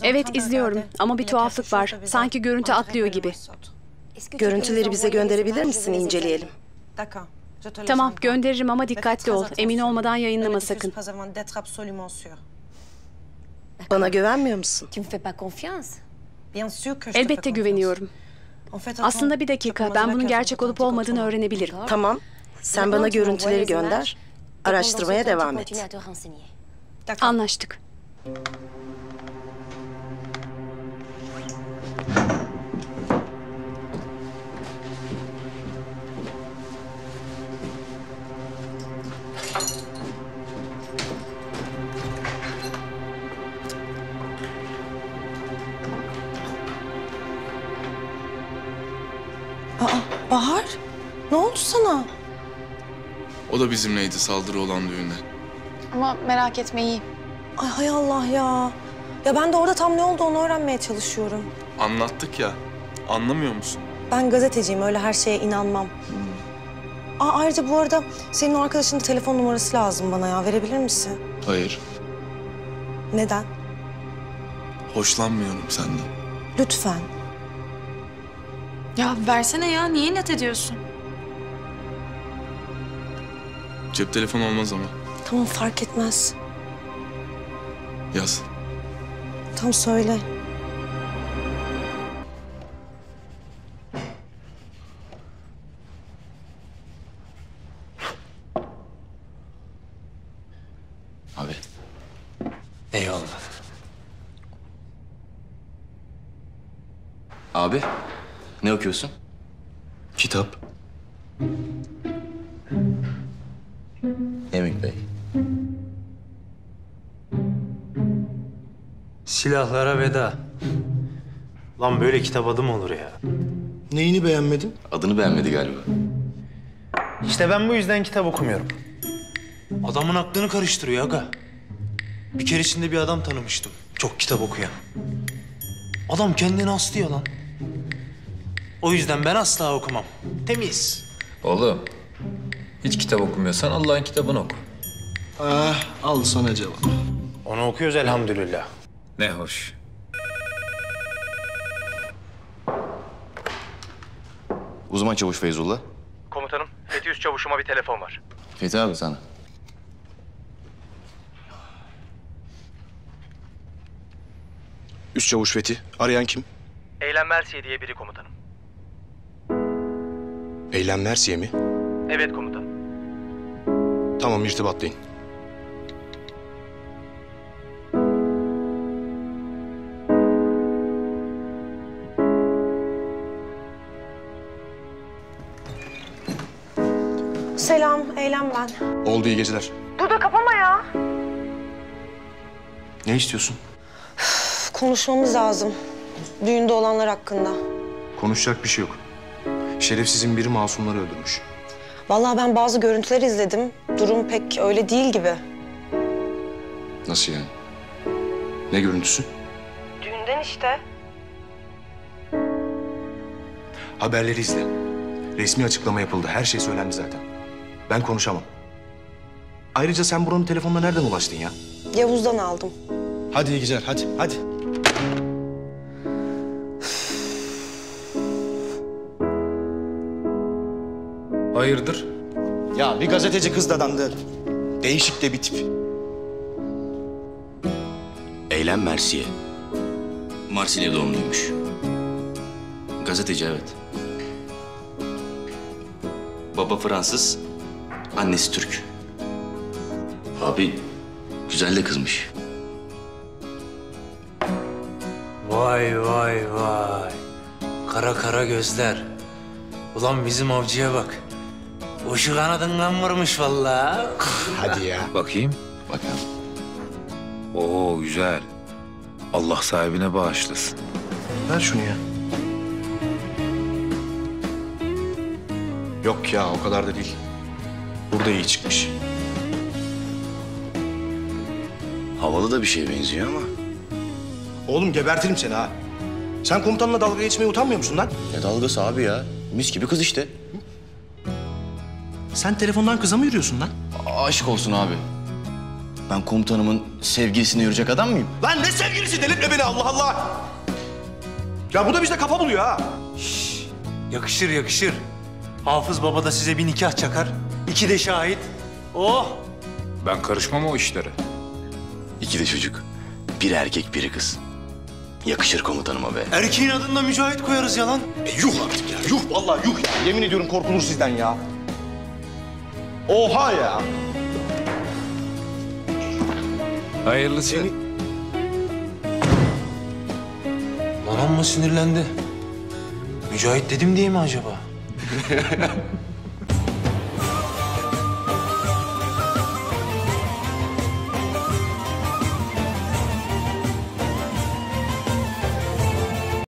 Evet, izliyorum ama bir tuhaflık var. Sanki görüntü atlıyor gibi. Görüntüleri bize gönderebilir misin, inceleyelim? Tamam, gönderirim ama dikkatli ol. Emin olmadan yayınlama sakın. Bana güvenmiyor musun? Elbette güveniyorum. Aslında bir dakika, ben bunun gerçek olup olmadığını öğrenebilirim. Tamam, sen bana görüntüleri gönder, araştırmaya devam et. Anlaştık. Bahar, ne oldu sana? O da bizimleydi saldırı olan düğünde. Ama merak etme, iyi. Ay hay Allah ya. Ya ben de orada tam ne oldu onu öğrenmeye çalışıyorum. Anlattık ya. Anlamıyor musun? Ben gazeteciyim, öyle her şeye inanmam. Ayrıca bu arada senin o arkadaşının telefon numarası lazım bana ya. Verebilir misin? Hayır. Neden? Hoşlanmıyorum senden. Lütfen. Ya versene ya, niye inat ediyorsun? Cep telefonu olmaz ama. Tamam, fark etmez. Yaz. Tam söyle. Abi. Eyvallah. Abi, ne okuyorsun? Kitap. Emin Bey. Silahlara veda. Lan böyle kitap adı mı olur ya? Neyini beğenmedin? Adını beğenmedi galiba. İşte ben bu yüzden kitap okumuyorum. Adamın aklını karıştırıyor aga. Bir keresinde bir adam tanımıştım. Çok kitap okuyan. Adam kendini aslıyor lan. O yüzden ben asla okumam. Temiz. Oğlum, hiç kitap okumuyorsan Allah'ın kitabını oku. Al sana cevap. Onu okuyoruz elhamdülillah. Ne hoş. Uzman çavuş Feyzullah. Komutanım, Fethi Üst Çavuş'uma bir telefon var. Fethi abi sana. Üst çavuş Fethi. Arayan kim? Eylem Mersiye diye biri komutanım. Eylem Mersiye mi? Evet komutanım. Tamam, irtibatlayın. Selam, Eylem ben. Oldu, iyi geceler. Dur da kapama ya. Ne istiyorsun? Konuşmamız lazım. Düğünde olanlar hakkında. Konuşacak bir şey yok. Şerefsizin biri masumları öldürmüş. Vallahi ben bazı görüntüler izledim. Durum pek öyle değil gibi. Nasıl yani? Ne görüntüsü? Düğünden işte. Haberleri izle. Resmi açıklama yapıldı. Her şey söylendi zaten. Ben konuşamam. Ayrıca sen buranın telefonuna nereden ulaştın ya? Yavuz'dan aldım. Hadi iyi geceler, hadi. Hayırdır? Ya bir gazeteci kız dadandı. Değişik de bir tip. Eylem Mersiye. Marsilya doğumluymuş. Gazeteci, evet. Baba Fransız, annesi Türk. Abi, güzel de kızmış. Vay vay vay. Kara kara gözler. Ulan bizim avcıya bak. Uçu kanadından vurmuş vallahi. Hadi ya. Bakayım. Bakalım. Oo, güzel. Allah sahibine bağışlasın. Ver şunu ya. Yok ya, o kadar da değil. Burada iyi çıkmış. Havalı da bir şeye benziyor ama. Oğlum gebertirim seni ha. Sen komutanla dalga geçmeye utanmıyor musun lan? Ne dalgası abi ya? Mis gibi kız işte. Sen telefondan kıza mı yürüyorsun lan? Aşk olsun abi. Ben komutanımın sevgilisine yürüyecek adam mıyım? Lan ne sevgilisi, delirtme beni Allah Allah! Ya bu da bizde kafa buluyor ha. Yakışır yakışır. Hafız baba da size bir nikah çakar. 2 de şahit. Oh! Ben karışmam o işlere. 2 de çocuk. Biri erkek, biri kız. Yakışır komutanıma be. Erkeğin adında Mücahit koyarız ya lan. Yuh artık ya, yuh vallahi yuh ya. Yemin ediyorum korkulur sizden ya. Oha ya. Hayırlısı. Lan amma sinirlendi. Mücahit dedim diye mi acaba?